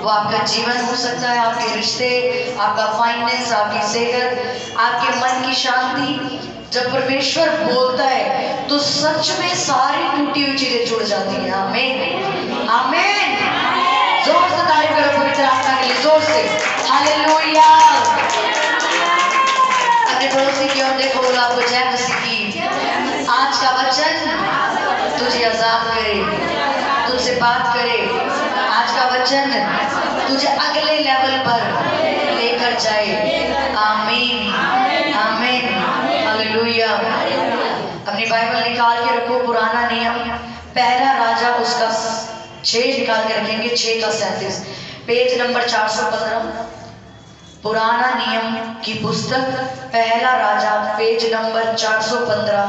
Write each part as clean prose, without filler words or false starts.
वो आपका जीवन हो सकता है, आपके रिश्ते, आपका फाइनेंस, आपकी सेहत, आपके मन की शांति। जब परमेश्वर बोलता है तो सच में सारी टूटी हुई चीजें जुड़ जाती हैं। आमीन, आमीन। जोर से तारीफ करो पवित्र आत्मा के लिए, जोर से हालेलुया। अपने पड़ोसी की ओर देखो, बोलो आपको जय मसीह की। आज का वचन तुझे आजाद करे, तुझसे बात करे। आज का वचन तुझे अगले लेवल पर लेकर जाए। आमीन, आमीन, हालेलुया। अपनी बाइबल निकाल के रखो, पुराना नियम पहला राजा उसका 6 निकाल के रखेंगे, 6 का 37, पेज नंबर 415। पुराना नियम की पुस्तक पहला राजा, पेज नंबर 415,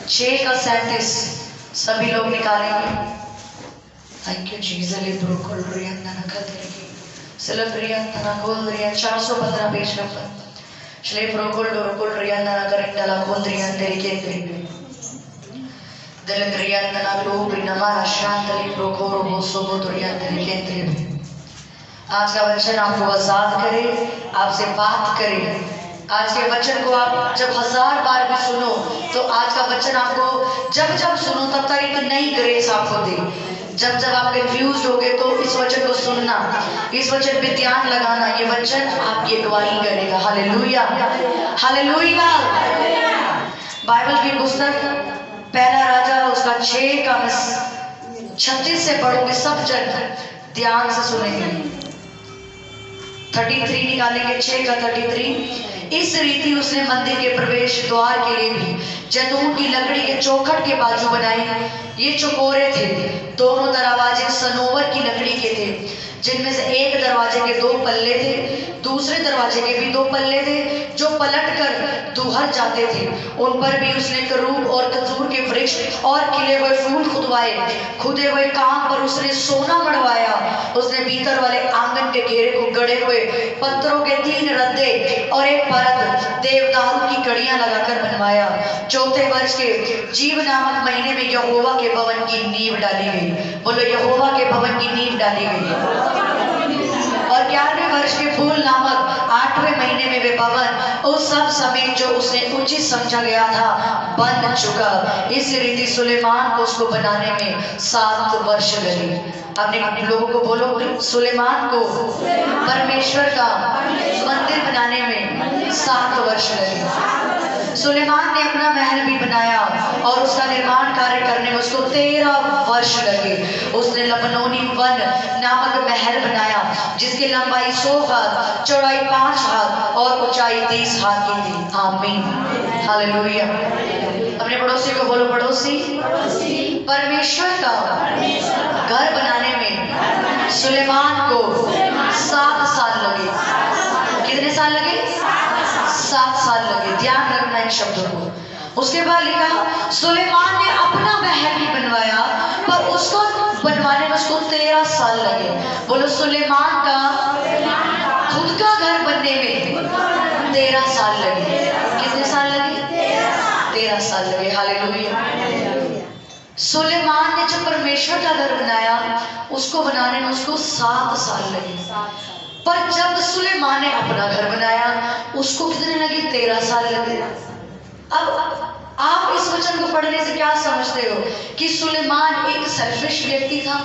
6 का 37। सभी लोग निकालेंगे। Thank you Jesus. ब्रोकल रियंदा ना खतरेगी सेलिब्रियंदा ना खोल रिया 415 पेज नंबर श्ले ब्रोकल डोरकल रियंदा ना करेंदा ला खोल रियंदा केंद्री दिल रियंदा ना लोबरी नमारा शांतली ब्रोकोरो बोसोबो रियंदा केंद्री। आज का वचन आपको आजाद करे, आपसे बात करे। आज के वचन को आप जब 1000 बार भी सुनो तो आज का वचन आपको जब जब सुनो तब तक एक नई ग्रेस आपको दे। जब जब आप कंफ्यूज होगे तो इस वचन को सुनना, इस वचन पे ध्यान लगाना। ये वचन आपकी अगुवाई करेगा। Hallelujah, hallelujah. बाइबल की पुस्तक पहला राजा उसका 6 का 36 से पढ़ोगे, सब जन ध्यान से सुनेंगे। 33 निकालेंगे, 6 का 33। इस रीति उसने मंदिर के प्रवेश द्वार के लिए भी जैतून की लकड़ी के चौखट के बाजू बनाई। ये चौकोरे थे। दोनों दरवाजे सनोवर की लकड़ी के थे, जिनमें से एक दरवाजे के 2 पल्ले थे, दूसरे दरवाजे के भी 2 पल्ले थे जो पलट कर दुहर जाते थे। उन पर भी उसने करूब और खजूर के वृक्ष और खिले हुए फूल खुदवाए। खुदे हुए काम पर उसने सोना मढ़वाया। उसने भीतर वाले आंगन के घेरे को गड़े हुए पत्थरों के 3 रद्दे और एक परत देवदारू की कड़ियां लगाकर बनवाया। 4थे वर्ष के जीव नामक महीने में यहोवा के भवन की नींव डाली गई। बोलो, यहोवा के भवन की नींव डाली गई। और 11वें वर्ष के फूल नामक 8वें महीने में वे भवन उस सब समेत जो उसने उचित समझा गया था बन चुका। इस रीति सुलेमान को उसको बनाने में 7 वर्ष लगे। अपने लोगों को बोलो, सुलेमान को परमेश्वर का मंदिर बनाने में 7 वर्ष लगे। सुलेमान ने अपना महल भी बनाया और उसका निर्माण कार्य करने में उसको 13 वर्ष लगे। उसने लबनोनी वन नामक महल बनाया, जिसकी लंबाई 100 हाथ, चौड़ाई 5 हाथ और ऊंचाई 30 हाथ की थी। आमीन, हालेलुया। अपने पड़ोसी को बोलो, पड़ोसी परमेश्वर का घर बनाने में सुलेमान को 7 साल लगे। कितने साल लगे? 7 साल लगे। ध्यान रखना इन शब्दों को। उसके बाद लिखा, सुलेमान ने अपना महल भी बनवाया, पर उसको बनवाने में उसको 13 साल लगे। बोलो, सुलेमान का खुद का घर बनने में 13 साल लगे। कितने साल लगे? 13 साल लगे। हालेलुया। सुलेमान ने जब परमेश्वर का घर बनाया, उसको बनाने में उसको 7 साल लगे। पर जब सुलेमान ने अपना घर बनाया, उसको कितने लगे? 13 साल लगे। अब आप इस वचन को पढ़ने से क्या समझते हो? कि सुलेमान एक सेल्फिश व्यक्ति था,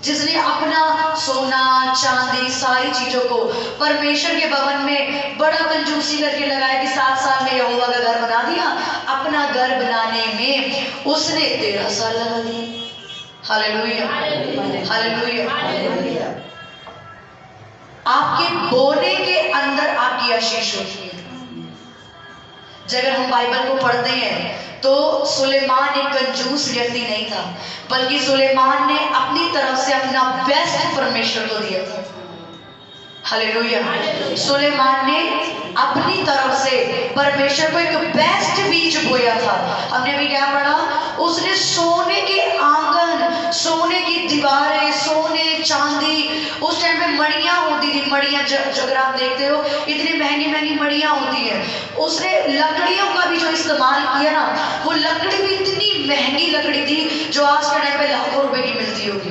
जिसने अपना सोना चांदी सारी चीजों को परमेश्वर के भवन में बड़ा कंजूसी करके लगाया कि 7 साल में यहोवा का घर बना दिया। अपना घर बनाने में उसने 13 साल लगा दिए। Hallelujah, hallelujah. आपके बोने के अंदर आपकी आशीष होती है। जब हम बाइबल को पढ़ते हैं तो सुलेमान एक कंजूस व्यक्ति नहीं था, बल्कि सुलेमान ने अपनी तरफ से अपना बेस्ट परमेश्वर को दिया था। हालेलुया। सुलेमान ने अपनी तरफ से परमेश्वर को एक बेस्ट बीज बोया था। हमने भी क्या पढ़ा? उसने सोने के आंगन, सोने की दीवारें, सोने चांदी, उस टाइम पे मड़ियां होती थी। मड़ियां अगर आप देखते हो, इतनी महंगी महंगी मड़ियां होती है। उसने लकड़ियों का भी जो इस्तेमाल किया ना, वो लकड़ी भी इतनी महंगी लकड़ी थी जो आज के टाइम पे लाखों रुपए की मिलती होगी।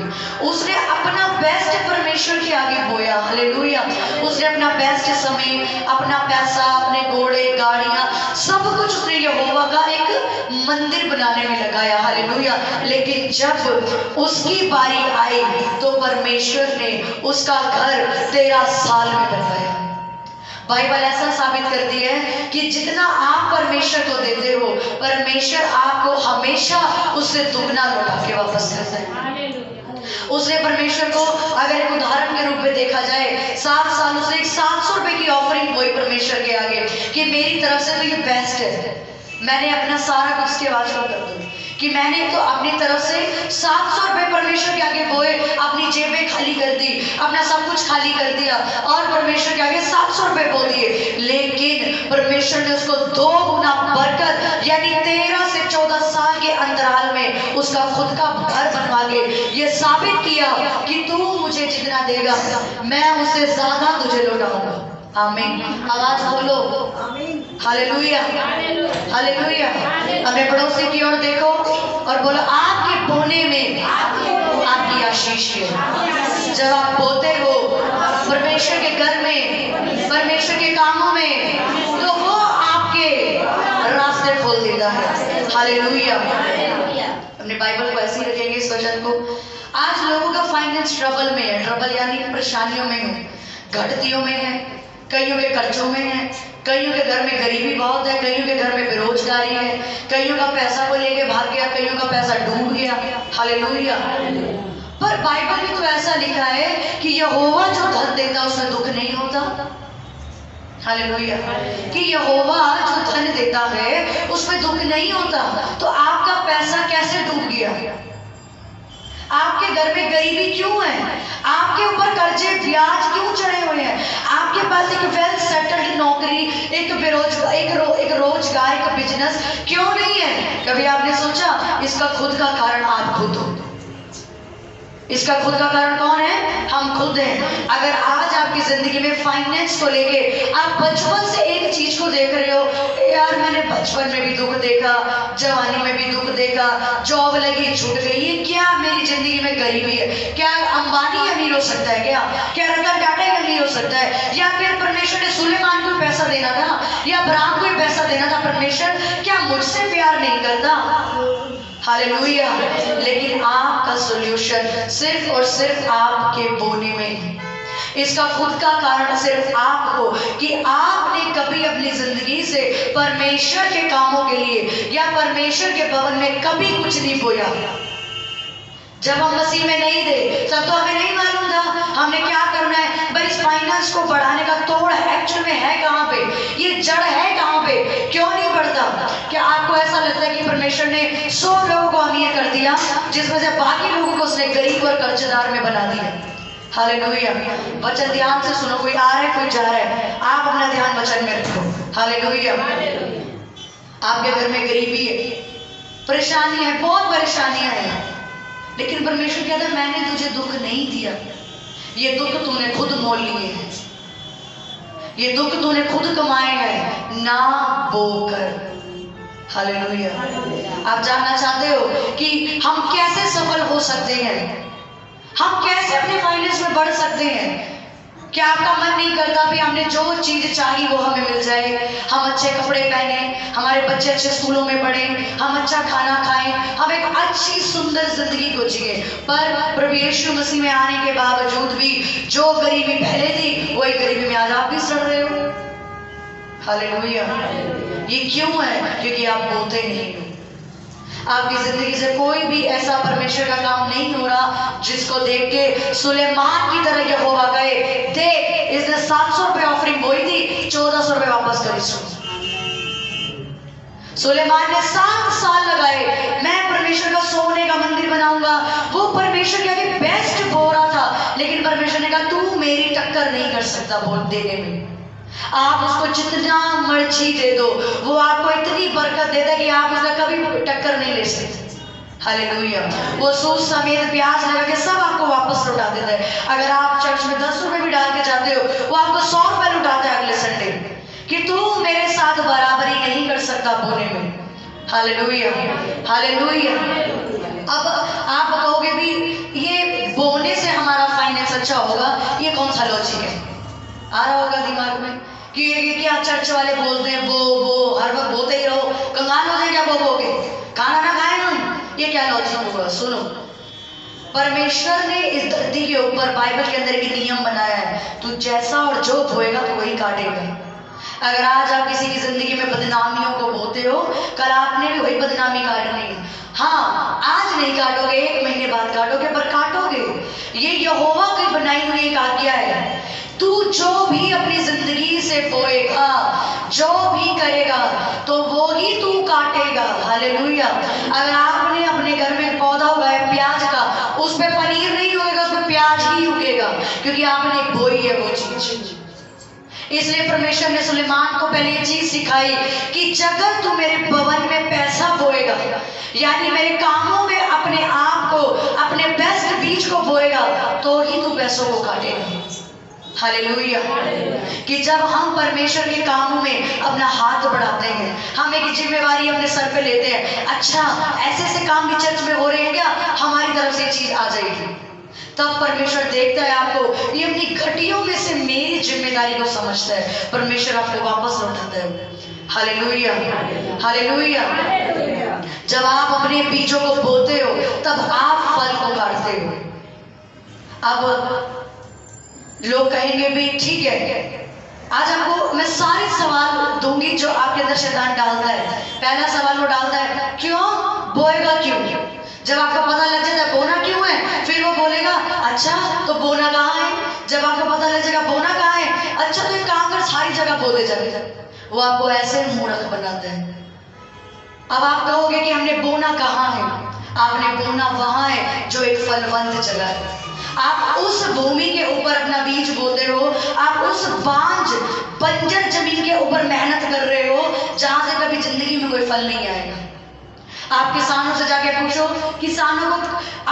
उसने अपना बेस्ट परमेश्वर के आगे बोया। हालेलुया। उसने अपना बेस्ट समय, अपना पैसा, अपने घोड़े, गाड़ियां, सब कुछ उसने यहोवा का एक मंदिर बनाने में लगाया। हालेलुया। लेकिन जब उसकी बारी आई तो परमेश्वर ने उसका घर 13 साल में बनवाया। बाइबल ऐसा साबित करती है कि जितना आप परमेश्वर को देते हो, परमेश्वर आपको हमेशा उससे दुगना लौटा के वापस करता है। उसने परमेश्वर को अगर एक उदाहरण के रूप में देखा जाए, 7 साल उसने 700 रुपए की ऑफरिंग हुई परमेश्वर के आगे कि मेरी तरफ से तो ये बेस्ट है, मैंने अपना सारा कुछ इसके आवाज का कर दूं, कि मैंने तो अपनी तरफ से 700 रुपए परमेश्वर के आगे बोए, अपनी जेबें खाली कर दी, अपना सब कुछ खाली कर दिया और परमेश्वर के आगे 700 रुपए बो दिए। लेकिन परमेश्वर ने उसको 2 गुना बरकत यानी 13 से 14 साल के अंतराल में उसका खुद का घर बनवा के ये साबित किया कि तू मुझे जितना देगा मैं उससे ज्यादा तुझे लौटाऊंगा। आमीन। आवाज बोलो हालेलुया, हालेलुया। अपने पड़ोसी की ओर देखो और बोलो आपके बोने में आपकी आशीष है। जब आप बोते हो परमेश्वर के घर में, परमेश्वर के कामों में, तो वो आपके रास्ते खोल देता है। हालेलुया। अपने बाइबल को ऐसे ही रखेंगे इस वचन को। आज लोगों का फाइनेंस ट्रबल में है, ट्रबल यानी परेशानियों में है, घटतियों में है, कईयों के कर्जों में है, कईयों के घर में गरीबी बहुत है, कईयों के घर में बेरोजगारी है, कईयों का पैसा को लेके भाग गया, कईयों का पैसा डूब गया। हालेलुया। पर बाइबल में तो ऐसा लिखा है कि यहोवा जो धन देता उसमें दुख नहीं होता। हालेलुया। कि यहोवा जो धन देता है उसमें दुख नहीं होता। तो आपका पैसा कैसे डूब गया? आपके घर में गरीबी क्यों है? आपके ऊपर कर्जे ब्याज क्यों चढ़े हुए हैं? आपके पास एक वेल सेटल्ड नौकरी, एक रोजगार, एक बिजनेस क्यों नहीं है? कभी आपने सोचा? इसका खुद का कारण आप खुद हो। इसका खुद का कारण कौन है? हम खुद हैं। अगर आज आपकी जिंदगी में फाइनेंस को लेके आप बचपन से एक चीज को देख रहे हो, यार मैंने बचपन में भी दुख देखा, जवानी में भी दुख देखा, जॉब लगी छूट गई, ये क्या मेरी जिंदगी में गरीबी है? क्या अंबानी अमीर हो सकता है? क्या रतन टाटा अमीर हो सकता है? या फिर परमेश्वर ने सुलेमान को पैसा देना था या अब्राहम को पैसा देना था? परमेश्वर क्या मुझसे प्यार नहीं करता? हालेलुया। लेकिन आपका सॉल्यूशन सिर्फ और सिर्फ आपके बोने में है। इसका खुद का कारण सिर्फ आपको कि आपने कभी अपनी जिंदगी से परमेश्वर के कामों के लिए या परमेश्वर के भवन में कभी कुछ नहीं बोया। जब हम मसीह में नहीं थे तब तो हमें नहीं मालूम था हमने क्या करना है। भाई इस फाइनेंस को बढ़ाने का तोड़ एक्चुअल में है कहाँ पे, ये जड़ है कहाँ पे, क्यों नहीं बढ़ता? क्या आपको ऐसा लगता है कि परमेश्वर ने 100 लोगों को अमीर कर दिया जिसमें से बाकी लोगों को उसने गरीब और कर्जदार में बना दिया? हालेलुया। वचन ध्यान से सुनो, कोई आ रहा है कोई जा रहा है, आप अपना ध्यान वचन में रखो। हालेलुया। आपके घर में गरीबी है, परेशानी है, बहुत परेशानियां हैं, लेकिन परमेश्वर कहता है मैंने तुझे दुख नहीं दिया, ये दुख तूने खुद मोल लिए हैं, ये दुख तूने खुद कमाए हैं ना बोकर। हालेलुया। आप जानना चाहते हो कि हम कैसे सफल हो सकते हैं, हम कैसे अपने फाइनेंस में बढ़ सकते हैं? क्या आपका मन नहीं करता भी हमने जो चीज चाही वो हमें मिल जाए, हम अच्छे कपड़े पहने, हमारे बच्चे अच्छे स्कूलों में पढ़े, हम अच्छा खाना खाएं, हम एक अच्छी सुंदर जिंदगी को जिए? पर प्रभु यीशु मसीह में आने के बावजूद भी जो गरीबी पहले थी वही गरीबी में आज आप भी सड़ रहे हो। हालेलुया। ये क्यों है? क्योंकि आप बोते नहीं हो। आपकी जिंदगी से कोई भी ऐसा परमेश्वर का काम नहीं हो रहा जिसको देख के सुलेमान की तरह यहोवा कहे देख इसने 700 रुपए ऑफरिंग बोई थी, 1400 रुपए वापस कर इसको। सुलेमान ने 7 साल लगाए, मैं परमेश्वर का सोने का मंदिर बनाऊंगा। वो परमेश्वर के आगे बेस्ट बो रहा था, लेकिन परमेश्वर ने कहा तू मेरी टक्कर नहीं कर सकता बोल देने में। आप उसको जितना मर्जी दे दो, वो आपको इतनी बरकत देता है कि आप उसका कभी टक्कर नहीं ले सकते। हालेलुया। वो सूद समेत ब्याज लगा के सब आपको वापस लौटा देता है। अगर आप चर्च में 10 रुपए भी डाल के जाते हो, वो आपको 100 रुपए लौटाता है अगले संडे कि तू मेरे साथ बराबरी नहीं कर सकता बोने में। Hallelujah, hallelujah. अब आप कहोगे भी ये बोने से हमारा फाइनेंस अच्छा होगा, ये कौन सा लॉजिक है? आ रहा होगा दिमाग में कि ये क्या चर्च वाले बोलते हैं, वो हर वक्त बोलते ही रहो, कंगाल हो जाए क्या बोलोगे, खाना ना खाए हम, ये क्या लॉजिक होगा? सुनो, परमेश्वर ने इस धरती के ऊपर बाइबल के अंदर एक नियम बनाया है, तू जैसा और जो बोएगा तो वही काटेगा। अगर आज आप किसी की जिंदगी में बदनामियों को बोते हो, कल आपने भी वही बदनामी काटनी है। हाँ, आज नहीं काटोगे, 1 महीने बाद काटोगे, पर काटोगे। ये यहोवा की बनाई हुई एक आज्ञा है। तू जो भी अपनी जिंदगी से बोएगा, जो भी करेगा, तो वो ही तू काटेगा। हालेलुया। अगर आपने अपने घर में पौधा उगाया प्याज का, उस पर पनीर नहीं उगेगा, उस पर प्याज ही उगेगा, क्योंकि आपने बोई है वो चीज। इसलिए परमेश्वर ने सुलेमान को पहले ये चीज सिखाई कि जब तू मेरे भवन में पैसा बोएगा, यानी मेरे कामों में अपने आप को, अपने बेस्ट बीज को बोएगा, तो ही तू पैसों को काटेगा। हालेलुया। कि जब हम परमेश्वर के कामों में अपना हाथ बढ़ाते हैं, हम एक जिम्मेवारी अपने सर पे लेते हैं, अच्छा ऐसे ऐसे काम भी चर्च में हो रहे हैं क्या, हमारी तरफ से चीज आ जाएगी, तब परमेश्वर देखता है आपको, ये अपनी घटियों में से मेरी जिम्मेदारी को समझता है, परमेश्वर आपको वापस लौटाता है। Hallelujah, hallelujah. जब आप अपने बीजों को बोते हो, तब आप फल को काटते हो। अब लोग कहेंगे भी ठीक है, आज आपको मैं सारे सवाल दूंगी जो आपके अंदर शैतान डालता है। पहला सवाल वो डालता है, क्यों बोएगा, क्यों? जब आपको पता लग जाता है बोना क्यों है, फिर वो बोलेगा अच्छा तो बोना कहाँ है। जब आपको पता लग जाएगा बोना कहाँ है, अच्छा तो एक काम कर सारी जगह बो दे जाए। वो आपको ऐसे मूर्ख बनाता है। अब आप कहोगे कि हमने बोना कहाँ है, आपने बोना वहां है जो एक फलवंत जगह है। आप उस भूमि के ऊपर अपना बीज बोते हो, आप उस बांझ बंजर जमीन के ऊपर मेहनत कर रहे हो जहां से कभी जिंदगी में कोई फल नहीं आएगा। आप किसानों से जाके पूछो, किसानों को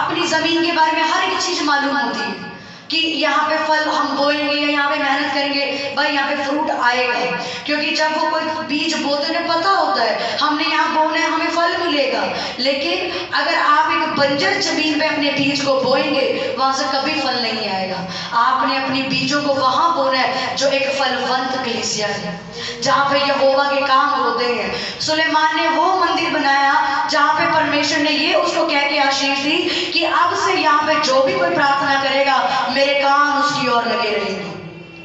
अपनी जमीन के बारे में हर एक चीज मालूम होती है कि यहाँ पे फल हम बोएंगे या यहाँ पे मेहनत करेंगे, भाई यहाँ पे फ्रूट आएगा, क्योंकि जब वो कोई बीज बोते उन्हें पता होता है हमने यहाँ बोना है, हमें फल मिलेगा। लेकिन अगर आप एक बंजर जमीन पे अपने बीज को बोएंगे, वहां से कभी फल नहीं आएगा। आपने अपने बीजों को वहां बोना है जो एक फलवंत कलीसिया है, जहाँ पे यहोवा के काम होते हैं। सुलेमान ने वो मंदिर बनाया जहाँ पे परमेश्वर ने ये उसको कह के आशीष दी कि अब से यहाँ पे जो भी कोई प्रार्थना करेगा, मेरे कान उसकी ओर लगे रहेंगे।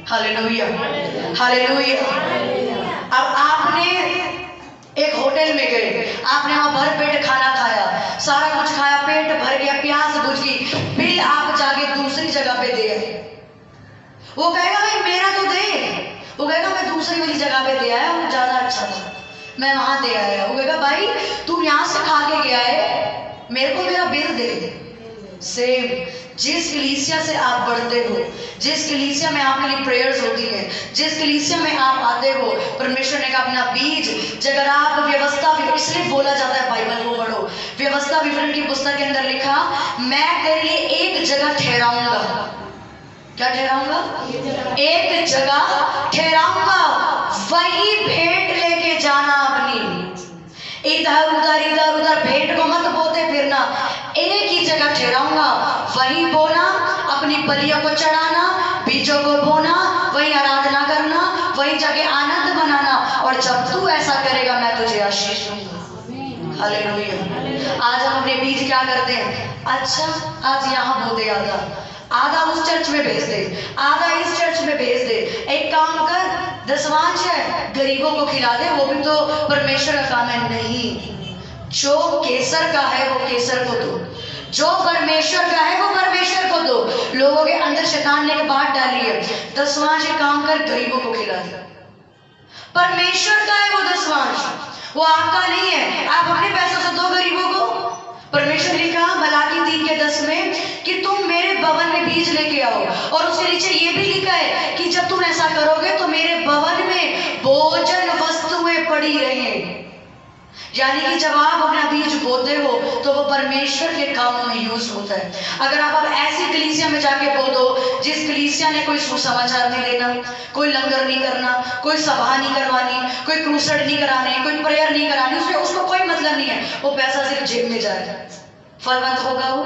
Hallelujah, hallelujah. अब आपने एक होटल में गए, आपने वहां भर पेट खाना खाया, सारा कुछ खाया, पेट भर गया, प्यास बुझ गई, बिल आप जाके दूसरी जगह पे दे आए। वो कहेगा भाई मेरा तो दे, वो कहेगा मैं दूसरी वाली जगह पे दे आया, वो ज्यादा अच्छा था, मैं वहां दे आया। वो कहेगा भाई तू यहाँ से खा के गया है, मेरे को मेरा बिल दे। सेम जिस कलीसिया से आप बढ़ते हो, जिस कलीसिया में आपके लिए प्रेयर्स होती है, जिस कलीसिया में आप आते हो, परमेश्वर ने कहा अपना बीज, अगर आप व्यवस्था, इसलिए बोला जाता है बाइबल को पढ़ो, व्यवस्था विवरण की पुस्तक के अंदर लिखा, मैं तेरे लिए एक जगह ठहराऊंगा। क्या ठहराऊंगा? एक जगह ठहराऊंगा, वही भेंट लेके जाना अपनी, इधर उधर भेंट को मत बोते फिरना, एक ही जगह ठहराऊंगा, वही बोना, अपनी बलियों को चढ़ाना, बीजों को बोना, वही आराधना करना, वही जगह आनंद मनाना, और जब तू ऐसा करेगा मैं तुझे आशीष दूंगा। हालेलुया। आज हम अपने बीज क्या करते हैं, अच्छा आज यहाँ बो दे, आधा उस चर्च में भेज दे, आधा इस चर्च में भेज दे, एक काम कर, दशमांश है गरीबों को खिला दे, वो भी तो परमेश्वर का काम है। नहीं, जो केसर का है वो केसर को दो, जो परमेश्वर का है वो परमेश्वर को दो। लोगों के अंदर शैतान ने एक बात डाली है, दशमांश काम कर गरीबों को खिला दे। परमेश्वर का है वो दशमांश, वो आपका नहीं है, आप अपने पैसों से दो गरीबों को। परमेश्वर ने कहा मलाकी 3:10 में कि तुम मेरे भवन में बीज लेके आओ, और उसके नीचे ये भी लिखा है कि जब तुम ऐसा करोगे तो मेरे भवन में भोजन वस्तुएं पड़ी रहें। यानी कि जब आप अपना बीज बोते हो तो वो परमेश्वर के कामों में यूज होता है। अगर आप अब ऐसी कलीसिया में जाके बो दो जिस कलीसिया ने कोई सुसमाचार नहीं देना, कोई लंगर नहीं करना, कोई सभा नहीं करवानी, कोई क्रूसेड नहीं कराने, कोई प्रेयर नहीं करानी, उसमें उसको कोई मतलब नहीं है, वो पैसा सिर्फ जेब में जाए, फलवंत होगा वो?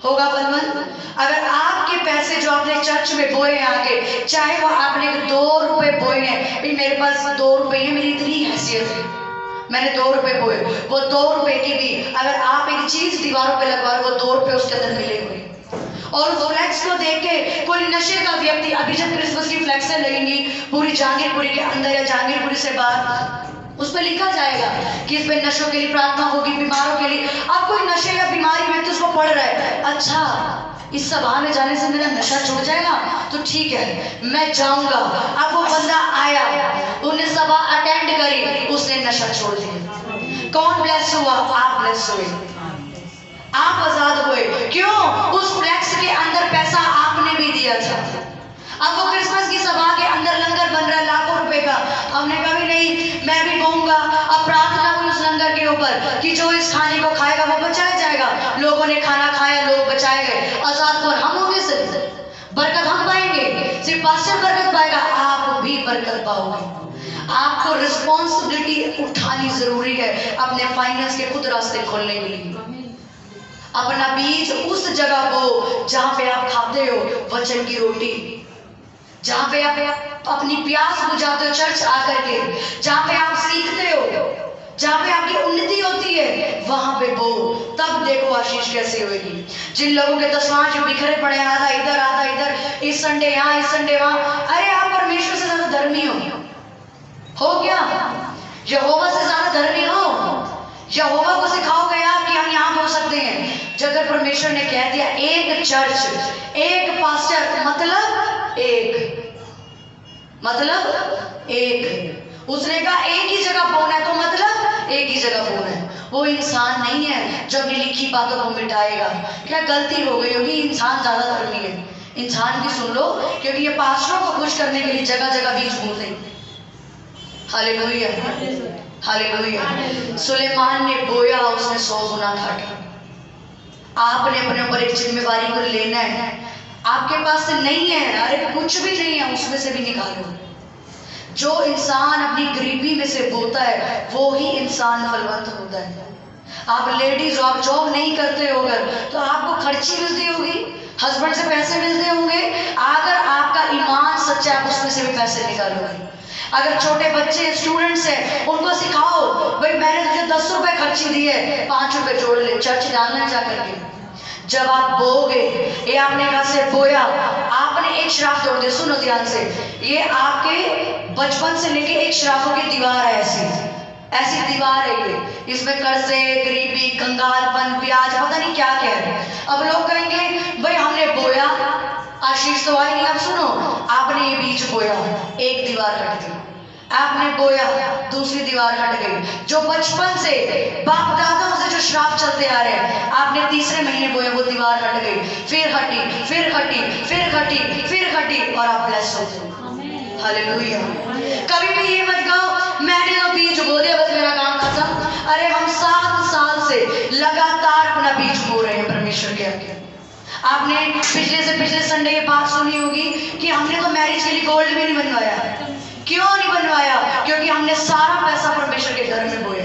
होगा फलवंत? अगर आपके पैसे जो आपने चर्च में बोए हैं आके, चाहे वो आपने 2 रुपए बोए हैं, भाई मेरे पास 2 रुपए है, मेरी इतनी हैसियत है, मैंने 2 रुपए बोए, वो 2 रुपए की भी अगर आप एक चीज दीवारों पे लगवा रहे हो, वो 2 रुपए उसके अंदर मिले हुए। और उस फ्लैक्स को देख के कोई नशे का व्यक्ति, अभी जब क्रिसमस की फ्लैक्सें लगेंगी पूरी जहांगीरपुरी के अंदर या जहांगीरपुरी से बाहर, उस पर लिखा जाएगा कि इस पे नशों के लिए प्रार्थना होगी, बीमारों के लिए। अब कोई नशे या बीमारी व्यक्ति उसको पढ़ रहा है, अच्छा इस सभा में जाने से मेरा नशा छूट जाएगा तो ठीक है मैं जाऊंगा। अब वो बंदा आया, उन्हें सभा अटेंड करी, उसने नशा छोड़ दिया। कौन ब्लेस हुआ? आप ब्लेस हुए, आप आजाद हुए। क्यों? उस फ्लैक्स के अंदर पैसा आपने भी दिया था। अब वो क्रिसमस की सभा के अंदर लंगर बन रहा है लाखों रुपए का, हमने कभी नहीं, मैं भी बोऊंगा। अब प्रार्थना हुई उस लंगर के ऊपर कि जो इस खाने को खाएगा वो बचाया जाएगा। लोगों ने खाना खाया, लोग बचाए गए, आजाद को हम होंगे, सिर्फ बरकत हम पाएंगे, सिर्फ पास्टर बरकत पाएगा, आप भी बरकत पाओगे। आपको रिस्पॉन्सिबिलिटी उठानी जरूरी है अपने फाइनेंस के खुद रास्ते खोलने के लिए। अपना बीज उस जगह बो जहां पे आप खाते हो वचन की रोटी, जहां पे आप अपनी प्यास बुझाते हो चर्च आकर के, जहां पे आप सीखते हो, जहां पे आपकी उन्नति होती है, वहां पे बो, तब देखो आशीष कैसे होगी। जिन लोगों के दसवां जो बिखरे पड़े, आधा इधर आधा इधर, इस संडे यहाँ इस संडे वहां, अरे आप परमेश्वर से ज्यादा धर्मी हो क्या? यहोवा से ज्यादा धर्मी हो? यहोवा को सिखाओगे आप कि हम यहाँ हो सकते हैं? जगत परमेश्वर ने कह दिया एक चर्च, एक पास्टर, मतलब एक, उसने कहा एक ही जगह बोना है, तो मतलब एक ही जगह बोना है। वो इंसान नहीं है जो अपनी लिखी बातों को मिटाएगा। क्या गलती हो गई होगी? इंसान ज्यादा धर्मी है। इंसान की सुन लो, क्योंकि ये पास्टरों को खुश करने के लिए जगह जगह बीज बोते हैं। Hallelujah, hallelujah. सुलेमान ने बोया, उसने 100 गुना काटा। आपने अपने ऊपर एक जिम्मेवारी को लेना है। आपके पास नहीं है, अरे कुछ भी नहीं है, उसमें से भी निकालो। जो इंसान अपनी गरीबी में से बोता है वो ही इंसान फलवंत होता है। आप लेडीज हो, आप जॉब नहीं करते हो अगर, तो आपको खर्ची मिलती होगी, हस्बैंड से पैसे मिलते होंगे। अगर आपका ईमान सच्चा है, आप उसमें से भी पैसे निकालोगे। अगर छोटे बच्चे स्टूडेंट्स हैं, उनको सिखाओ, भाई मैंने तुझे 10 रुपए खर्ची दी है, 5 रुपए जोड़ ले, चर्च डालना जाकर के। जब आप बोगे, ये आपने कहा से बोया, आपने एक श्राप तोड़ दिया। सुनो ध्यान से, ये आपके बचपन से लेके एक श्रापों की दीवार है, ऐसी दीवार है ये। इसमें कर्जे, गरीबी, कंगालपन, ब्याज, पता नहीं क्या क्या है। अब लोग कहेंगे भाई हमने बोया, आशीष तो आई नहीं। अब सुनो, आपने ये बीज बोया, एक दीवार हट गई। आपने बोया, दूसरी दीवार हट गई। जो बचपन से बाप दादाओं से जो श्राप चलते आ रहे हैं, आपने तीसरे महीने बोया, वो दीवार हट गई, फिर हटी, फिर हटी, फिर हटी, फिर हटी, और आप ब्लेस हो गए। हालेलुया। कभी भी ये मत कहो मैंने तो बीज बो दिया, बस मेरा काम खत्म। अरे हम 7 साल से लगातार अपना बीज बो रहे हैं परमेश्वर के आगे। आपने पिछले संडे ये बात सुनी होगी कि हमने तो मैरिज के लिए गोल्ड भी नहीं बनवाया। क्यों नहीं बनवाया? क्योंकि हमने सारा पैसा परमेश्वर के घर में बोया।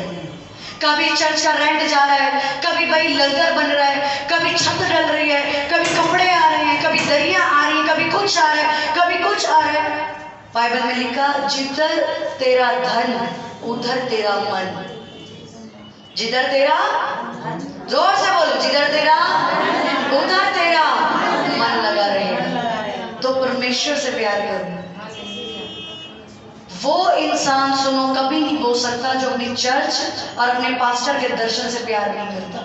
कभी चर्च का रेंट जा रहा है, कभी भाई लंगर बन रहा है, कभी छत डल रही है, कभी कपड़े आ रहे हैं, कभी दरिया आ रही है, कभी कुछ आ रहा है, कभी कुछ आ रहा है। बाइबल में लिखा, जिधर तेरा धन उधर तेरा मन। जिधर तेरा, जोर से बोलो, जिधर तेरा उधर तेरा मन लगा रहे। तो परमेश्वर से प्यार करो। वो इंसान सुनो कभी नहीं हो सकता जो अपनी चर्च और अपने पास्टर के दर्शन से प्यार नहीं करता।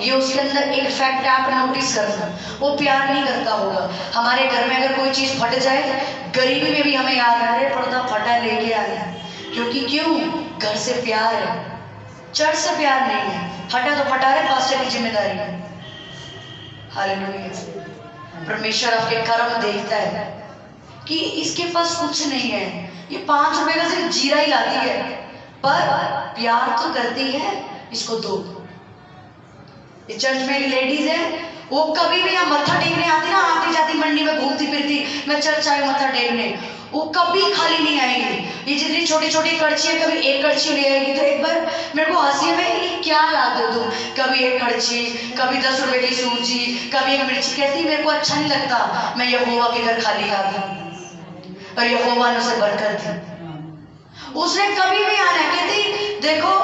ये उसके अंदर एक फैक्ट आप नोटिस करना, वो प्यार नहीं करता होगा। हमारे घर में अगर कोई चीज फट जाए, गरीबी में भी हमें याद आ रहे पर्दा फटा लेके आया, क्योंकि क्यों? घर से प्यार है, चर्च से प्यार नहीं है। फटा तो फटा रहे, पास्टर की जिम्मेदारी है। हालेलुया। परमेश्वर आपके कर्म देखता है कि इसके पास कुछ नहीं है, ये 5 रुपए का सिर्फ जीरा ही लाती है, पर प्यार तो करती है, इसको दो। ये चर्च में एक लेडीज है, वो कभी भी यहाँ मत्था टेकने आती ना, आती जाती मंडी में घूमती फिरती, मैं चर्च आई मत्था टेकने, वो कभी खाली नहीं आएगी। ये जितनी छोटी छोटी कड़छी है, कभी एक कड़छी ले आएगी। तो एक बार मेरे को हंसी में, ये क्या लाते हो तुम, कभी एक कड़छी, कभी 10 रुपए की सूजी, कभी एक मिर्ची। कहती मेरे को अच्छा नहीं लगता, मैं यहोवा के घर खाली आती हूँ और यहोवा ने उसे बरकत दी। उसने कभी भी आना, कहती देखो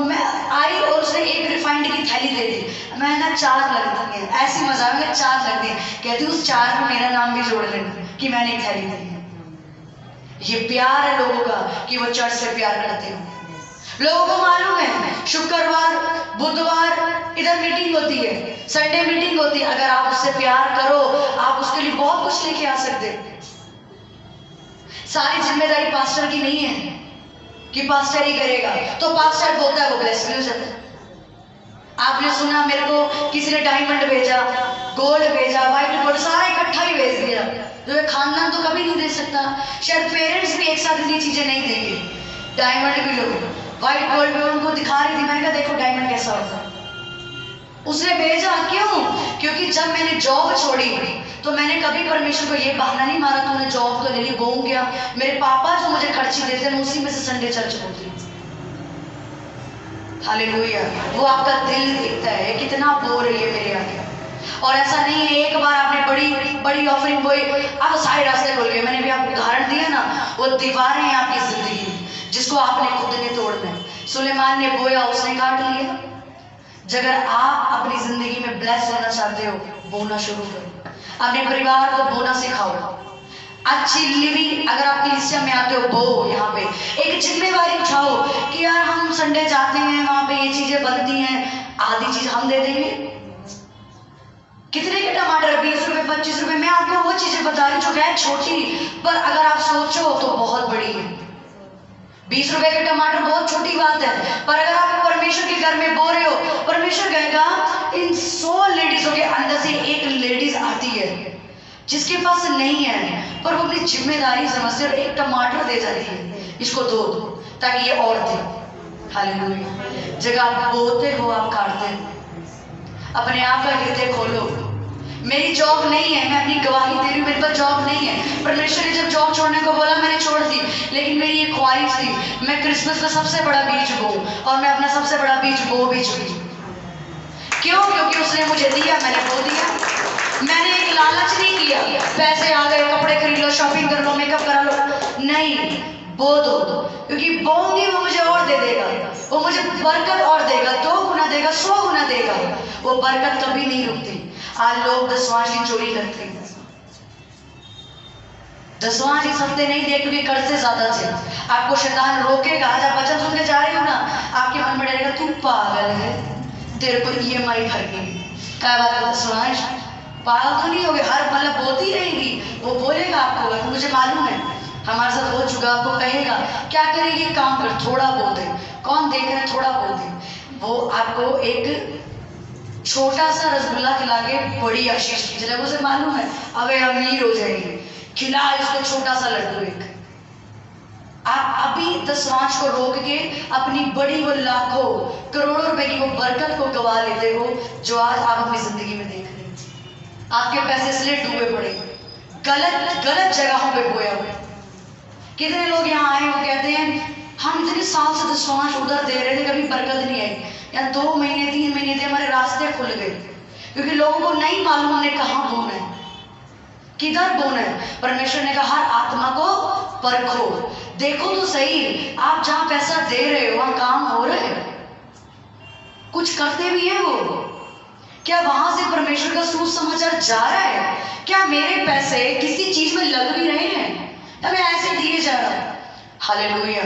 मैं आई और उसने एक रिफाइंड की थैली दे दी, मैं ना 4 लगती है, ऐसी मजा में 4 लगती है। कहती उस 4 में मेरा नाम भी जोड़ लेना कि मैंने एक थैली दी। ये प्यार है लोगों का कि वो चर्च से प्यार करते हैं। लोगों को मालूम है शुक्रवार बुधवार इधर मीटिंग होती है, संडे मीटिंग होती है, अगर आप उससे प्यार करो आप उसके लिए बहुत कुछ लेके आ सकते। सारी जिम्मेदारी पास्टर की नहीं है कि पास्टर ही करेगा, तो पास्टर बोलता है वो ब्लेस भी हो जाता है। आपने सुना मेरे को किसी ने डायमंड भेजा, गोल्ड भेजा, व्हाइट गोल्ड सारा इकट्ठा ही भेज दिया, जो ये खानदान तो कभी नहीं दे सकता। शायद पेरेंट्स भी एक साथ इतनी चीजें नहीं देंगे। डायमंड भी लो, व्हाइट गोल्ड भी उनको दिखा रही थी, मैंने कहा देखो डायमंड कैसा होता है। उसने भेजा क्यों? क्योंकि जब मैंने जॉब छोड़ी तो मैंने कभी परमेश्वर को ये बहाना नहीं मारा तूने जॉब तो ले ली, बोल गया। मेरे पापा जो मुझे खर्ची देते हैं उसी में से संडे चर्च होती है। हालेलुया। वो आपका दिल देखता है कितना बो रही है मेरे आगे। और ऐसा नहीं है एक बार आपने बड़ी बड़ी ऑफरिंग बोई, आप सारे रास्ते खोल गए। मैंने भी आपको उदाहरण दिया ना, वो दीवारें हैं आपकी जिंदगी में जिसको आपने खुद ने तोड़ना है। सुलेमान ने बोया, उसने काट लिया। अगर आप अपनी जिंदगी में ब्लेस होना चाहते हो, बोना शुरू करो, अपने परिवार को बोना सिखाओ। अच्छी लिविंग, अगर आप कलीसिया में आते हो बो, यहाँ पे एक जिम्मेवारी उठाओ कि यार हम संडे जाते हैं, वहां पे ये चीजें बनती हैं, आधी चीज हम दे देंगे। कितने के टमाटर, 20 रुपए 25 रुपए। मैं आपको वो चीजें बता रही जो है छोटी, पर अगर आप सोचो तो बहुत बड़ी है। 20 रुपए के टमाटर बहुत छोटी बात है, पर अगर आप परमेश्वर के घर में बो रहे हो, परमेश्वर कहेगा इन 100 लेडीजों के अंदर से एक लेडीज आती है जिसके पास नहीं है, पर वो अपनी जिम्मेदारी समझते और एक टमाटर दे जाती है, इसको दो ताकि ये और दे। हालेलुया। जगह आप बोते हो आप काटते हो। अपने आप का हृदय खोलो। मेरी जॉब नहीं है, मैं अपनी गवाही दे रही हूँ, मेरे पास जॉब नहीं है। परमेश्वर ने जब जॉब छोड़ने को बोला मैंने छोड़ दी, लेकिन मेरी ये ख्वाहिश थी मैं क्रिसमस का सबसे बड़ा बीज बोऊं, और मैं अपना सबसे बड़ा बीज बो भी चुकी। क्यों? क्योंकि उसने मुझे दिया, मैंने बो दिया। मैंने एक लालच नहीं किया, पैसे आ गए कपड़े खरीद लो, शॉपिंग कर लो, मेकअप करा लो, नहीं, बो दो। क्योंकि बोऊंगी वो मुझे और दे देगा, वो मुझे बरकत और देगा, 2 गुना देगा, 100 गुना देगा। वो बरकत कभी नहीं रुकती। आज लोग दसवां की चोरी करते हैं। दसवां इस हफ्ते नहीं दिया क्योंकि कर्ज से ज्यादा थे। आपको शैतान रोकेगा, आज आप वचन सुनने जा रहे हो ना, आपके मन में डरेगा तू पागल है, तेरे को EMI भरनी क्या बात है। दसवां पागल तो नहीं हो गए, हर मतलब बोलती रहेगी, वो बोलेगा आपको, मुझे मालूम है हमारे साथ हो चुका। आपको कहेगा क्या करेगी, काम कर, थोड़ा बोल दे, कौन देख रहा है, थोड़ा बोल दे। वो आपको एक छोटा सा रसगुल्ला खिला के बड़ी आशीष की, उसे मालूम है अब अमीर हो जाएगी, खिला इसको छोटा सा लड्डू एक। आप अभी दसवां को रोक के अपनी बड़ी वो लाखों करोड़ों रुपए की वो बरकत को गवा लेते हो जो आज आप अपनी जिंदगी में देख रहे हैं। आपके पैसे इसलिए डूबे पड़े, गलत जगहों पे बोया हुए। कितने लोग यहाँ आए वो कहते हैं हम इतने साल से दसवां उधर दे रहे थे, कभी बरकत नहीं आई, या 2 महीने 3 महीने थे, हमारे रास्ते खुल गए। क्योंकि लोगों को नहीं मालूम हमने कहाँ बोना है, किधर बोना है। परमेश्वर ने कहा हर आत्मा को परखो, देखो तो सही आप जहाँ पैसा दे रहे हो वहाँ काम हो रहे हैं, कुछ करते भी है वो, क्या वहां से परमेश्वर का सुसमाचार जा रहा है, क्या मेरे पैसे किसी चीज में लग भी रहे हैं, या मैं ऐसे दिए जा रहा हूं। हालेलुया।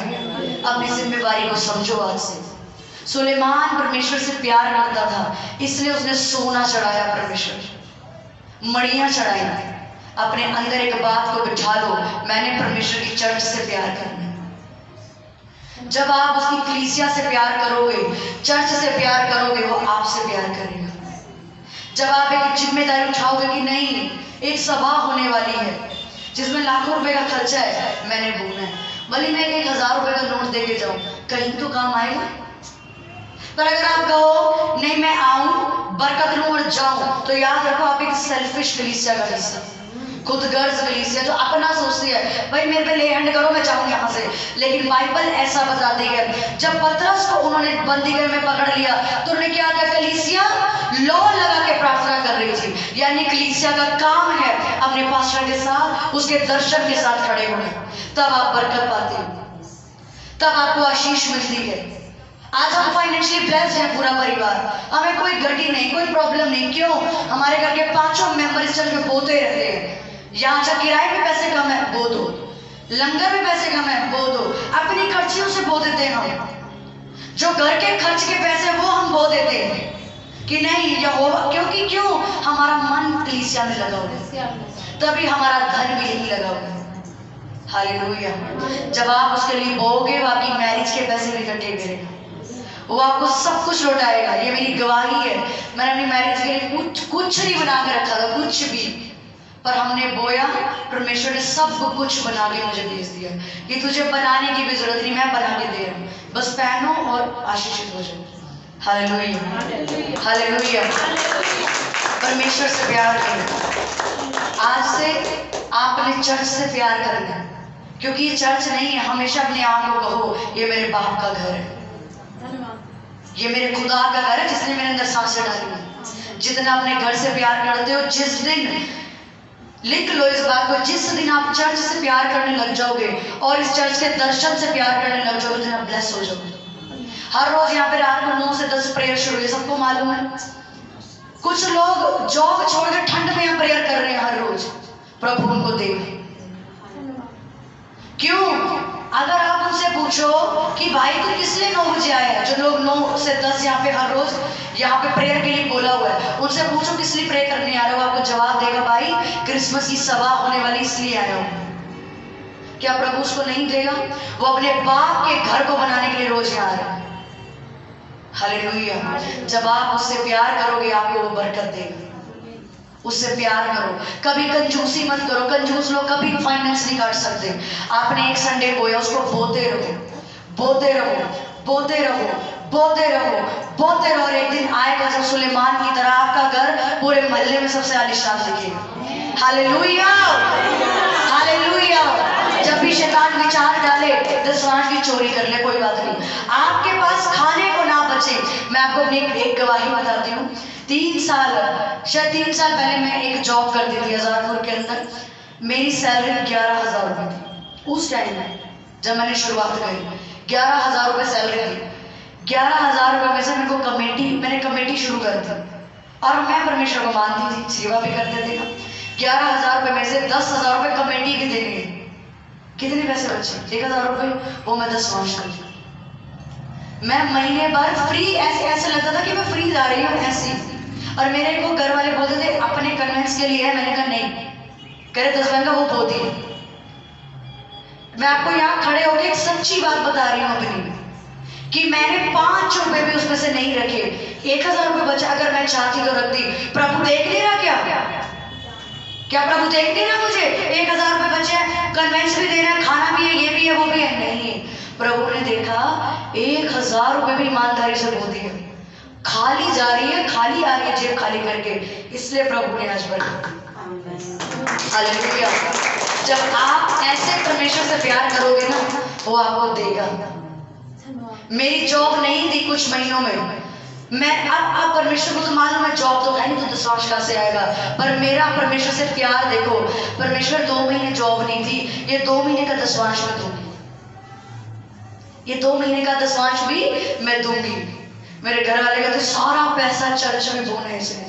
अपनी जिम्मेवारी को समझो आज से। सुलेमान परमेश्वर से प्यार करता था, इसलिए उसने सोना चढ़ाया, परमेश्वर मड़ियां चढ़ाई। अपने अंदर एक बात को बिठा लो, मैंने परमेश्वर की चर्च से प्यार करना है। जब आप उसकी कलीसिया से प्यार करोगे, चर्च से प्यार करोगे, वो आपसे प्यार करेगा। जब आप एक जिम्मेदारी उठाओगे कि नहीं एक सभा होने वाली है जिसमें लाखों रुपए का खर्चा है, मैंने बोलना है, भले मैं 1000 रुपए का नोट दे के जाऊं, कहीं तो काम आएगा। पर अगर आप कहो नहीं मैं आऊं, बरकत लूं और जाऊं, तो याद रखो आप एक सेल्फिश कलीसिया का हिस्सा, खुदगर्ज कलीसिया जो अपना सोचती है, भाई मेरे पे ले हैंड करो मैं जाऊं यहाँ से। लेकिन बाइबल ऐसा बताती है, जब पतरस को उन्होंने बंदीगृह में पकड़ लिया तो उन्होंने क्या किया, कलीसिया लौ लगा के प्रार्थना कर रही थी। यानी कलीसिया का काम है अपने पास्टर के साथ, उसके दर्शन के साथ खड़े होना, तब आप बरकत पाते हो, तब आपको आशीष मिलती है। आज हम फाइनेंशियली ब्लेस्ड हैं, पूरा परिवार, हमें कोई घटी नहीं, कोई प्रॉब्लम नहीं। क्यों? हमारे घर के 5 मेंबर इस चर्च में बोते रहते हैं। यहाँ से किराए में पैसे कम है, बो दो, लंगर में पैसे कम है, बो दो, अपनी खर्चियों से बो देते हैं हम। जो घर के खर्च के पैसे वो हम बो देते हैं कि नहीं यहोवा, क्योंकि क्यों? हमारा मन कलीसिया में लगा हुआ है, तभी हमारा धन भी यही लगा हुआ है। हालेलुया। जब आप उसके लिए बोओगे, वो आपकी मैरिज के पैसे भी इकट्ठे करेगा, वो आपको सब कुछ लौटाएगा। ये मेरी गवाही है। मैंने अपनी मैरिज के लिए कुछ नहीं बना के रखा था, कुछ भी, पर हमने बोया, परमेश्वर ने सब कुछ बना के मुझे भेज दिया कि तुझे बनाने की भी जरूरत नहीं, मैं बना के दे रहा हूँ, बस पहनो और आशीषित हो जाओ। Hallelujah, hallelujah. परमेश्वर से प्यार करें। आज से आपने चर्च से प्यार करना है, क्योंकि ये चर्च नहीं है। हमेशा अपने आप को कहो, ये मेरे बाप का घर है, ये मेरे खुदा का घर है जिसने मेरे अंदर सांसें डाली है। जितना अपने घर से प्यार करते हो, जिस दिन, लिख लो इस बात को, जिस दिन आप चर्च से प्यार करने लग जाओगे और इस चर्च के दर्शन से प्यार करने लग जाओगे, उस दिन आप ब्लेस हो जाओगे। हर रोज यहाँ पे रात को 9 से 10 प्रेयर शुरू है, सबको मालूम है। कुछ लोग जॉब छोड़कर ठंड में यहाँ प्रेयर कर रहे हैं हर रोज, प्रभु उनको देवे। क्यों? अगर आप उनसे पूछो कि भाई तू किस लिए 9 बजे आया, जो लोग 9 से 10 यहाँ पे हर रोज यहाँ पे प्रेयर के लिए बोला हुआ है, उनसे पूछो किस लिए प्रे करने आ रहे हो, आपको जवाब देगा, भाई क्रिसमस की सभा होने वाली इसलिए आया हूँ। क्या प्रभु उसको नहीं देगा? वो अपने बाप के घर को बनाने के लिए रोज यहाँ आ रहा है। हालेलुया। जब आप उससे प्यार करोगे, आपको वो बरकत देगा। उससे प्यार करो, कभी कंजूसी मत करो। कंजूस लोग कभी फाइनेंस नहीं काट सकते। आपने एक संडे बोया, उसको बोते रहो, बोते रहो, बोते रहो, बोते रहो, बोते रहो। और एक दिन आएगा जब सुलेमान की तरह आपका घर पूरे मोहल्ले में सबसे आलीशान दिखेगा। Hallelujah, hallelujah. जब भी शैतान विचार डाले दसवांश की चोरी कर ले, कोई बात नहीं, आपके पास खाने को ना बचे। मैं आपको अपनी एक गवाही बताती हूँ। 3 साल, शायद 3 साल पहले मैं एक जॉब करती थी आजादपुर के अंदर। मेरी सैलरी 11,000 रुपये थी उस टाइम में, जब मैंने शुरुआत करी। 11,000 रुपये सैलरी थी। 11,000 रुपये में से मैंने कमेटी शुरू कर दी, और मैं परमेश्वर को मानती थी, सेवा भी करते थे। 11,000 रुपये में से 10,000 रुपये कमेटी के देने, कितने पैसे बचे? 1,000 रुपये, वो मैं दसवांश कर दी। मैं महीने भर फ्री, ऐसे लगता था कि मैं फ्री जा रही हूँ ऐसे। और मेरे को घर वाले बोलते थे अपने कन्वेंस के लिए है। मैंने कहा नहीं, कह रहे 10 का वो बोती है। मैं आपको यहाँ खड़े होकर एक सच्ची बात बता रही हूँ अपनी, कि मैंने 5 रुपए भी उसमें से नहीं रखे। 1,000 रुपये बचा, अगर मैं चाहती तो रख दी। प्रभु देख नहीं रहा क्या प्रभु देख नहीं रहा मुझे? 1,000 रुपये बचे, कन्वेंस भी देना है, खाना भी है, ये भी है, वो भी है। नहीं, प्रभु ने देखा 1,000 रुपये भी ईमानदारी से बोती है, खाली जा रही है, खाली आ रही है, जेब खाली करके, इसलिए प्रभु ने आज बरकत दी। हालेलुया। जब आप ऐसे परमेश्वर से प्यार करोगे ना, वो आपको देगा। मेरी जॉब नहीं थी कुछ महीनों में, मैं अब परमेश्वर को तो मालूम है जॉब तो है नहीं, तो दसवांश कहाँ से आएगा। पर मेरा परमेश्वर से प्यार देखो। परमेश्वर 2 महीने जॉब नहीं थी, ये 2 महीने का दसवांश मैं दूंगी, ये 2 महीने का दसवांश भी मैं दूंगी। मेरे घर वाले कहते सारा पैसा चर्च में बोना है इसने।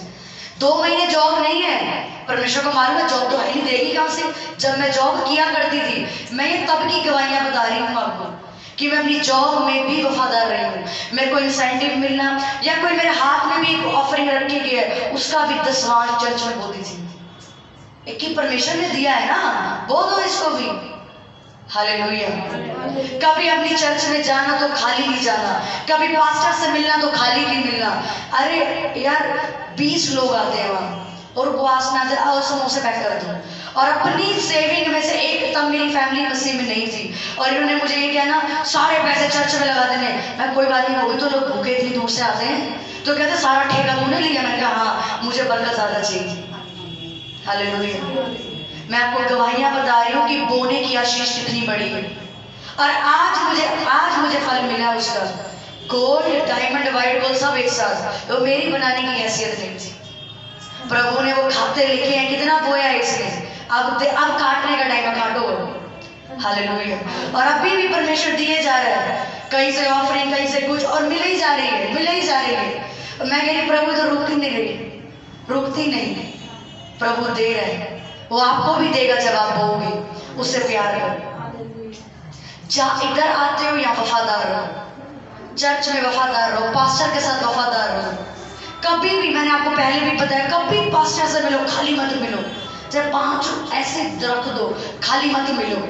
2 महीने जॉब नहीं है, परमेश्वर को मालूम है जॉब तो है नहीं, देगी कहाँ से। जब मैं जॉब किया करती थी, मैं ये तब की गवाहियां बता रही हूँ आपको, कि मैं अपनी जॉब में भी वफादार रही हूँ। मेरे को इंसेंटिव मिलना या कोई मेरे हाथ में भी एक ऑफरिंग रखी गई है, उसका भी दसवांश चर्च में बोलती थी। एक ही परमेश्वर ने दिया है ना, बोल दो इसको भी। हालेलुया। कभी अपनी चर्च में जाना तो खाली नहीं जाना, कभी पास्टर से मिलना तो खाली नहीं मिलना। अरे यार 20 लोग आते हैं वहाँ और उपवास में आते, और समोसे पैक कर दो, और अपनी सेविंग में से एक, तब मेरी फैमिली मसीह में नहीं थी और इन्होंने मुझे ये किया ना, सारे पैसे चर्च में लगा देने। मैं कोई बात नहीं, वो भी तो लोग भूखे इतनी दूर से आते हैं। तो कहते सारा ठेका तूने लिया? मैंने कहा हाँ, मुझे बरकत ज़्यादा चाहिए। हालेलुया। मैं आपको गवाहियाँ बता रही हूँ कि बोने की आशीष कितनी बड़ी है और आज मुझे फल मिला उसका। गोल्ड, डायमंड, वाइट गोल्ड सब एक साथ, तो मेरी बनाने की हैसियत नहीं थी। प्रभु ने वो खाते लिखे हैं, कितना बोया है इसने, अब काटने का टाइम है, काटो। हालेलुया। और अभी भी परमेश्वर दिए जा रहा है, कहीं से ऑफरिंग, कहीं से कुछ, और मिल ही जा रही है। मैं कह रही प्रभु तो रुकती नहीं, प्रभु दे रहे हैं। वो आपको भी देगा जब आप बोओगे, उससे प्यार करो। इधर आते हो या वफादार रहो, चर्च में वफादार रहो, पास्टर के साथ वफादार रहो। कभी भी, मैंने आपको पहले भी बताया, कभी पास्टर से मिलो खाली मत मिलो। जब 5 ऐसे रख दो, खाली मत मिलो।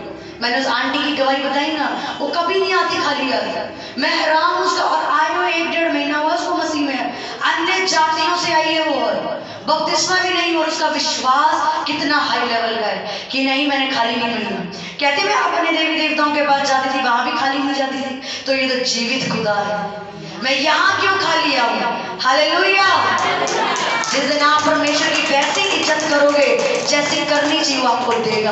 मैंने उस आंटी की गवाही बताई ना, वो कभी नहीं आती खाली आती। मैं हैरान उसका, और आए हुए 1-1.5 महीना हुआ उसको मसीह में, अन्य जातियों से आई है वो, और बपतिस्मा भी नहीं, और उसका विश्वास कितना हाई लेवल का है कि नहीं, मैंने खाली नहीं मिलना। कहते मैं अपने देवी देवताओं के पास जाती थी, वहां भी खाली नहीं जाती थी। तो ये तो जीवित खुदा है, मैं यहाँ क्यों खाली आऊँ? हालेलुया। जिस दिन आप परमेश्वर की वैसी इज्जत करोगे जैसी करनी चाहिए, वो आपको देगा।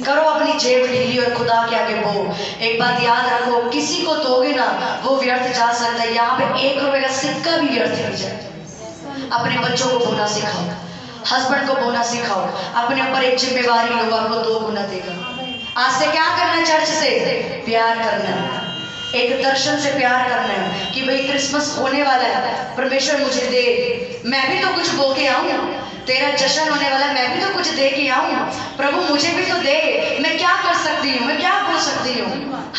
करो अपनी जेब ढीली और खुदा के आगे बो। एक बात याद रखो, किसी को दोगे ना वो व्यर्थ जा सकता है। यहाँ पे 1 रुपए का सिक्का भी व्यर्थ नहीं जाए। अपने बच्चों को बोना सिखाओ, हस्बैंड को बोना सिखाओ, अपने ऊपर एक जिम्मेवारी लो, आपको 2 गुना देगा। आज से क्या करना? चर्च से प्यार करना, एक दर्शन से प्यार करना है कि भाई क्रिसमस होने वाला है, परमेश्वर मुझे दे, मैं भी तो कुछ बो के आऊँ। तेरा जश्न होने वाला है, मैं भी तो कुछ दे के आऊँ। प्रभु मुझे भी तो दे, मैं क्या कर सकती हूँ, मैं क्या बोल सकती हूँ।